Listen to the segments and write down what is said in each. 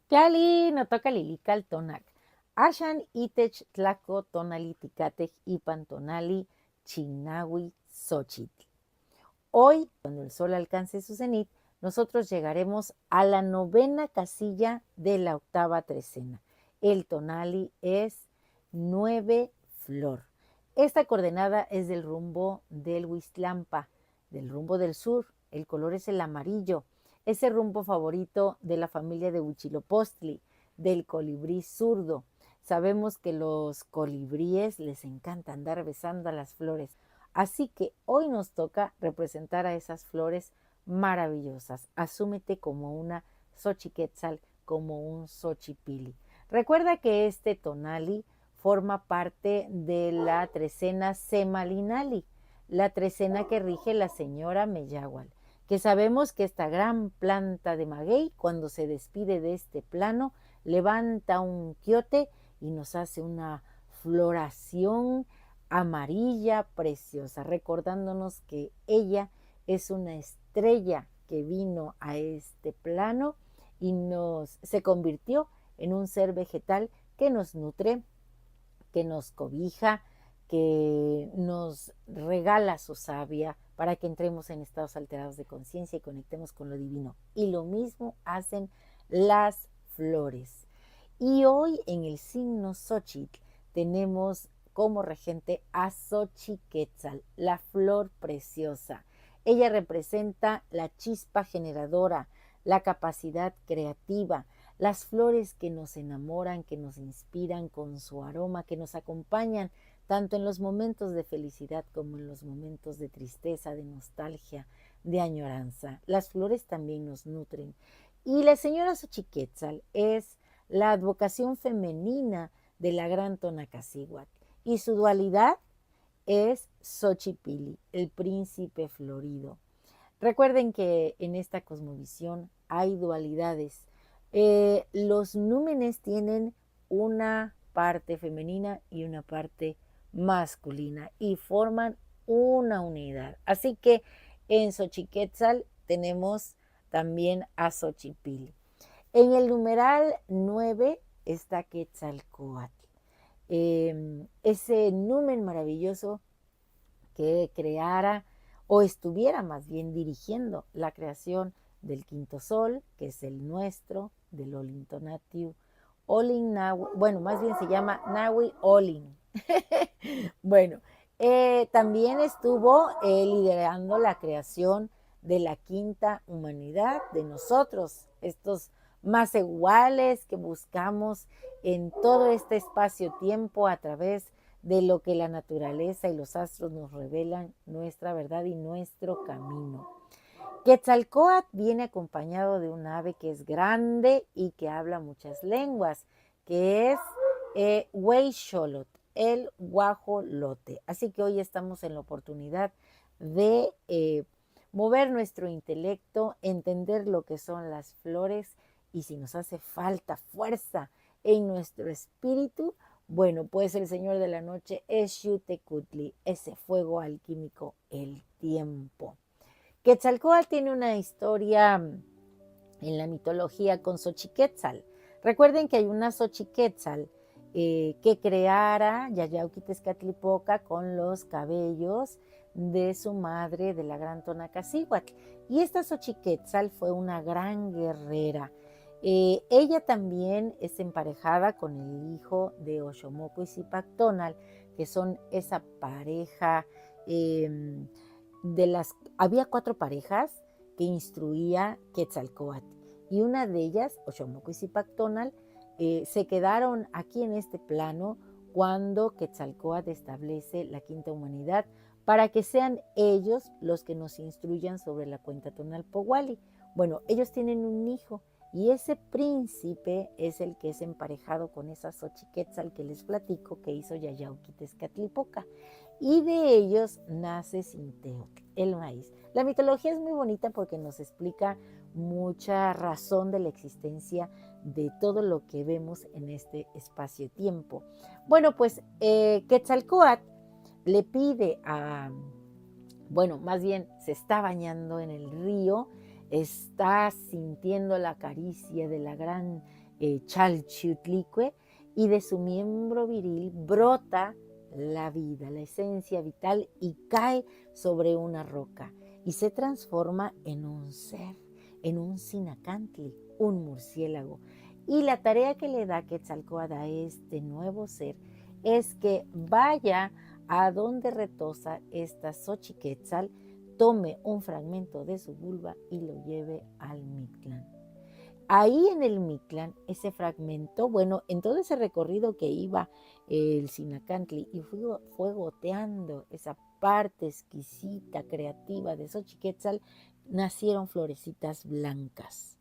Piali no toca lilical tonac. Ashan itech tlaco tonali ticatej ipan tonali chinawi xochitl. Hoy, cuando el sol alcance su cenit, nosotros llegaremos a la novena casilla de la octava trecena. El tonali es 9 flor. Esta coordenada es del rumbo del Huiztlampa, del rumbo del sur. El color es el amarillo. Es el rumbo favorito de la familia de Huitzilopochtli, del colibrí zurdo. Sabemos que los colibríes les encanta andar besando a las flores. Así que hoy nos toca representar a esas flores maravillosas. Asúmete como una Xochiquetzal, como un Xochipili. Recuerda que este tonali forma parte de la trecena Semalinali, la trecena que rige la señora Meyahual, que sabemos que esta gran planta de maguey, cuando se despide de este plano, levanta un quiote y nos hace una floración amarilla preciosa, recordándonos que ella es una estrella que vino a este plano y se convirtió en un ser vegetal que nos nutre, que nos cobija, que nos regala su savia para que entremos en estados alterados de conciencia y conectemos con lo divino. Y lo mismo hacen las flores. Y hoy en el signo Xochitl tenemos como regente a Xochiquetzal, la flor preciosa. Ella representa la chispa generadora, la capacidad creativa, las flores que nos enamoran, que nos inspiran con su aroma, que nos acompañan tanto en los momentos de felicidad como en los momentos de tristeza, de nostalgia, de añoranza. Las flores también nos nutren. Y la señora Xochiquetzal es la advocación femenina de la gran Tonacacihuatl. Y su dualidad es Xochipili, el príncipe florido. Recuerden que en esta cosmovisión hay dualidades. Los númenes tienen una parte femenina y una parte masculina y forman una unidad. Así que en Xochiquetzal tenemos también a Xochipili. En el numeral 9 está Quetzalcóatl, ese numen maravilloso que creara o estuviera más bien dirigiendo la creación del quinto sol, que es el nuestro, del Olintonatiu, Olin Nahui, bueno, más bien se llama Nahui Olin. Bueno, también estuvo liderando la creación de la quinta humanidad, de nosotros, estos más iguales que buscamos en todo este espacio-tiempo a través de lo que la naturaleza y los astros nos revelan, nuestra verdad y nuestro camino. Quetzalcóatl viene acompañado de un ave que es grande y que habla muchas lenguas, que es Hueyxolot, el guajolote. Así que hoy estamos en la oportunidad de mover nuestro intelecto, entender lo que son las flores y si nos hace falta fuerza en nuestro espíritu, bueno, pues el Señor de la Noche es Xutecutli, ese fuego alquímico, el tiempo. Quetzalcóatl tiene una historia en la mitología con Xochiquetzal. Recuerden que hay una Xochiquetzal que creara Yayauquitezcatlipoca con los cabellos de su madre, de la gran Tonacacihuatl. Y esta Xochiquetzal fue una gran guerrera. Ella también es emparejada con el hijo de Oxomoco y Zipactónal, que son esa pareja había 4 parejas que instruía Quetzalcóatl y una de ellas, Oxomoco y Zipactónal, se quedaron aquí en este plano cuando Quetzalcóatl establece la quinta humanidad para que sean ellos los que nos instruyan sobre la cuenta Tonalpohualli. Bueno, ellos tienen un hijo y ese príncipe es el que es emparejado con esa Xochiquetzal que les platico que hizo Yayauquitezcatlipoca. Y de ellos nace Sinteotl, el maíz. La mitología es muy bonita porque nos explica mucha razón de la existencia de todo lo que vemos en este espacio-tiempo. Bueno, pues Quetzalcóatl le pide a, bueno, más bien se está bañando en el río está sintiendo la caricia de la gran Chalchiutlicue, y de su miembro viril brota la vida, la esencia vital, y cae sobre una roca y se transforma en un ser, en un Sinacantli, un murciélago. Y la tarea que le da Quetzalcóatl a este nuevo ser es que vaya a donde retosa esta Xochiquetzal, tome un fragmento de su vulva y lo lleve al Mictlán. Ahí en el Mictlán, ese fragmento, bueno, en todo ese recorrido que iba el Sinacantli y fue goteando esa parte exquisita, creativa de Xochiquetzal, nacieron florecitas blancas.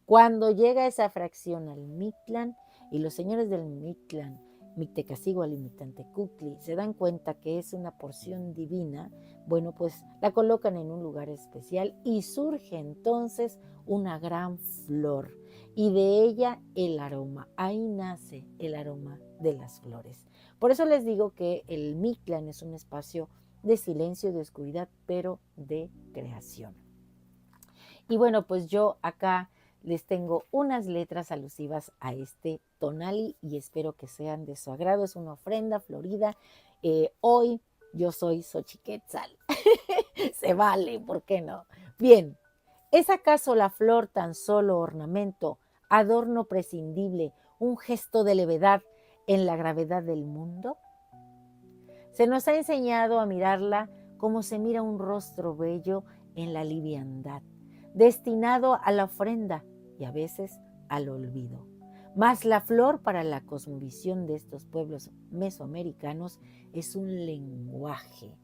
Cuando llega esa fracción al Mictlán y los señores del Mictlán, Mictecacihuatl y Mictlantecuhtli, se dan cuenta que es una porción divina, bueno, pues la colocan en un lugar especial y surge entonces una gran flor y de ella el aroma. Ahí nace el aroma de las flores. Por eso les digo que el Mictlán es un espacio de silencio, de oscuridad, pero de creación. Y bueno, pues yo acá les tengo unas letras alusivas a este tonali y espero que sean de su agrado. Es una ofrenda florida. Hoy yo soy Xochiquetzal. Se vale, ¿por qué no? Bien, ¿es acaso la flor tan solo ornamento, adorno prescindible, un gesto de levedad en la gravedad del mundo? Se nos ha enseñado a mirarla como se mira un rostro bello en la liviandad, destinado a la ofrenda y a veces al olvido. Mas la flor para la cosmovisión de estos pueblos mesoamericanos es un lenguaje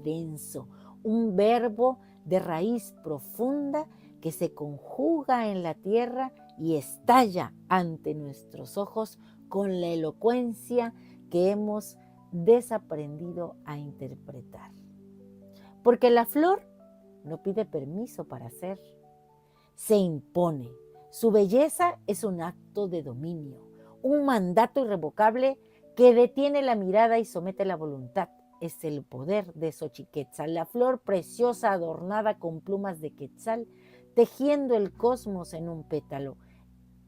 denso, un verbo de raíz profunda que se conjuga en la tierra y estalla ante nuestros ojos con la elocuencia que hemos desaprendido a interpretar. Porque la flor no pide permiso para ser, se impone. Su belleza es un acto de dominio, un mandato irrevocable que detiene la mirada y somete la voluntad. Es el poder de Xochiquetzal, la flor preciosa adornada con plumas de quetzal, tejiendo el cosmos en un pétalo.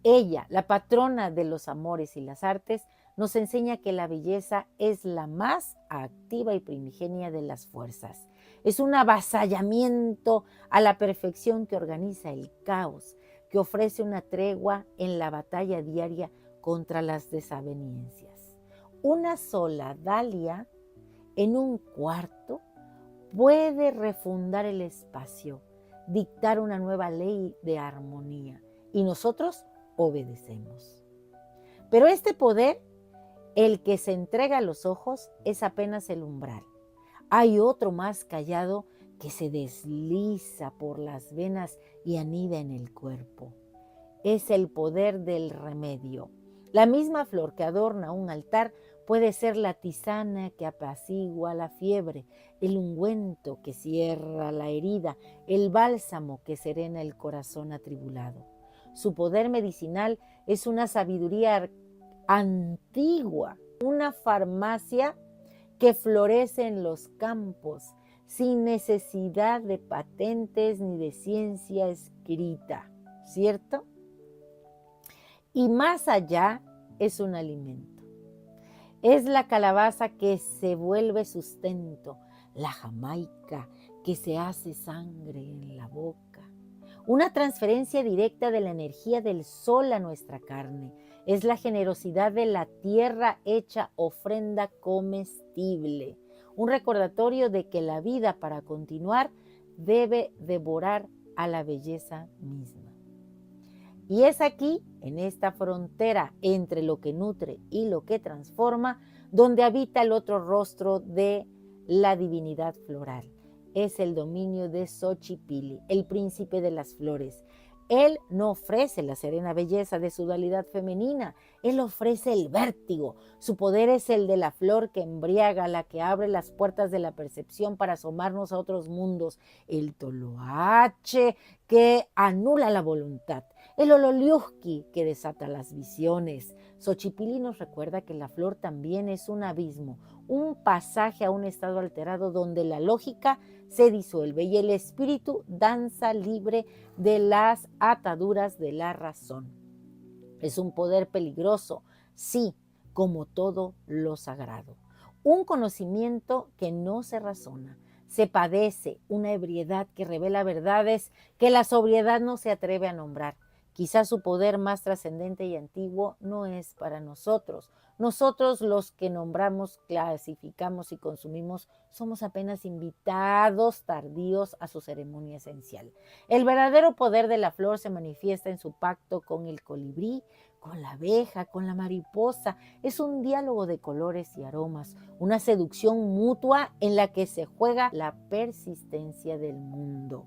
Ella, la patrona de los amores y las artes, nos enseña que la belleza es la más activa y primigenia de las fuerzas. Es un avasallamiento a la perfección que organiza el caos, que ofrece una tregua en la batalla diaria contra las desavenencias. Una sola dalia en un cuarto puede refundar el espacio, dictar una nueva ley de armonía, y nosotros obedecemos. Pero este poder, el que se entrega a los ojos, es apenas el umbral. Hay otro más callado que se desliza por las venas y anida en el cuerpo. Es el poder del remedio. La misma flor que adorna un altar puede ser la tisana que apacigua la fiebre, el ungüento que cierra la herida, el bálsamo que serena el corazón atribulado. Su poder medicinal es una sabiduría antigua, una farmacia que florece en los campos sin necesidad de patentes ni de ciencia escrita, ¿cierto? Y más allá es un alimento. Es la calabaza que se vuelve sustento, la jamaica que se hace sangre en la boca. Una transferencia directa de la energía del sol a nuestra carne. Es la generosidad de la tierra hecha ofrenda comestible. Un recordatorio de que la vida, para continuar, debe devorar a la belleza misma. Y es aquí, en esta frontera entre lo que nutre y lo que transforma, donde habita el otro rostro de la divinidad floral. Es el dominio de Xochipilli, el príncipe de las flores. Él no ofrece la serena belleza de su dualidad femenina, él ofrece el vértigo. Su poder es el de la flor que embriaga, la que abre las puertas de la percepción para asomarnos a otros mundos. El toloache que anula la voluntad. El ololiuhki que desata las visiones. Xochipilli nos recuerda que la flor también es un abismo un pasaje a un estado alterado donde la lógica se disuelve y el espíritu danza libre de las ataduras de la razón. Es un poder peligroso, sí, como todo lo sagrado. Un conocimiento que no se razona. Se padece una ebriedad que revela verdades que la sobriedad no se atreve a nombrar. Quizás su poder más trascendente y antiguo no es para nosotros. Nosotros los que nombramos, clasificamos y consumimos somos apenas invitados tardíos a su ceremonia esencial. El verdadero poder de la flor se manifiesta en su pacto con el colibrí, con la abeja, con la mariposa. Es un diálogo de colores y aromas, una seducción mutua en la que se juega la persistencia del mundo.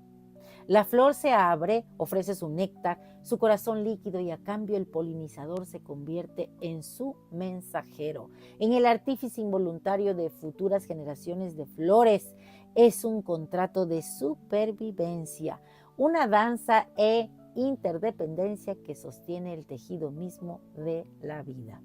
La flor se abre, ofrece su néctar, su corazón líquido y a cambio el polinizador se convierte en su mensajero, en el artífice involuntario de futuras generaciones de flores. Es un contrato de supervivencia, una danza interdependencia que sostiene el tejido mismo de la vida.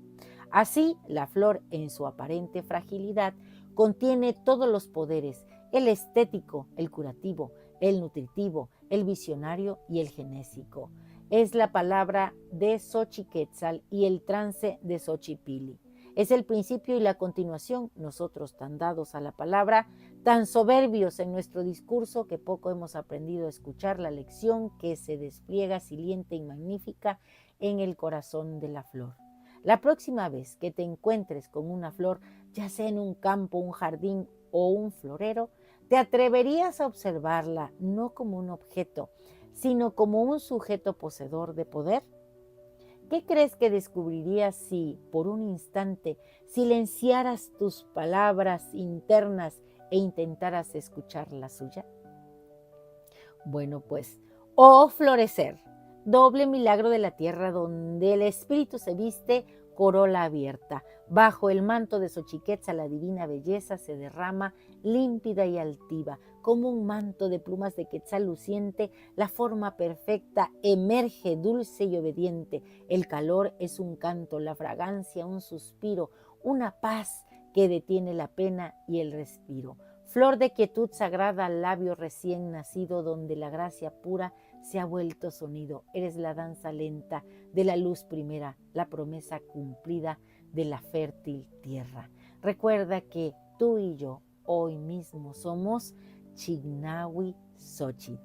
Así, la flor, en su aparente fragilidad, contiene todos los poderes: el estético, el curativo, el nutritivo, el visionario y el genésico. Es la palabra de Xochiquetzal y el trance de Xochipilli. Es el principio y la continuación, nosotros tan dados a la palabra, tan soberbios en nuestro discurso que poco hemos aprendido a escuchar la lección que se despliega siliente y magnífica en el corazón de la flor. La próxima vez que te encuentres con una flor, ya sea en un campo, un jardín o un florero, ¿te atreverías a observarla no como un objeto, sino como un sujeto poseedor de poder? ¿Qué crees que descubrirías si, por un instante, silenciaras tus palabras internas e intentaras escuchar la suya? Bueno, pues, oh florecer, doble milagro de la tierra donde el espíritu se viste corola abierta. Bajo el manto de Xochiquetzal la divina belleza se derrama límpida y altiva. Como un manto de plumas de quetzal luciente, la forma perfecta emerge dulce y obediente. El calor es un canto, la fragancia un suspiro, una paz que detiene la pena y el respiro. Flor de quietud sagrada al labio recién nacido, donde la gracia pura se ha vuelto sonido. Eres la danza lenta de la luz primera, la promesa cumplida de la fértil tierra. Recuerda que tú y yo hoy mismo somos Chignahui Xochitl.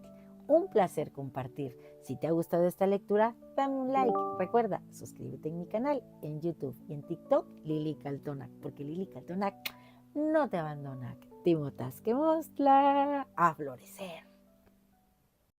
Un placer compartir. Si te ha gustado esta lectura, dame un like. Recuerda, suscríbete en mi canal, en YouTube y en TikTok, Lili Caltonac, porque Lili Caltonac no te abandona. Timotasquemostla a florecer.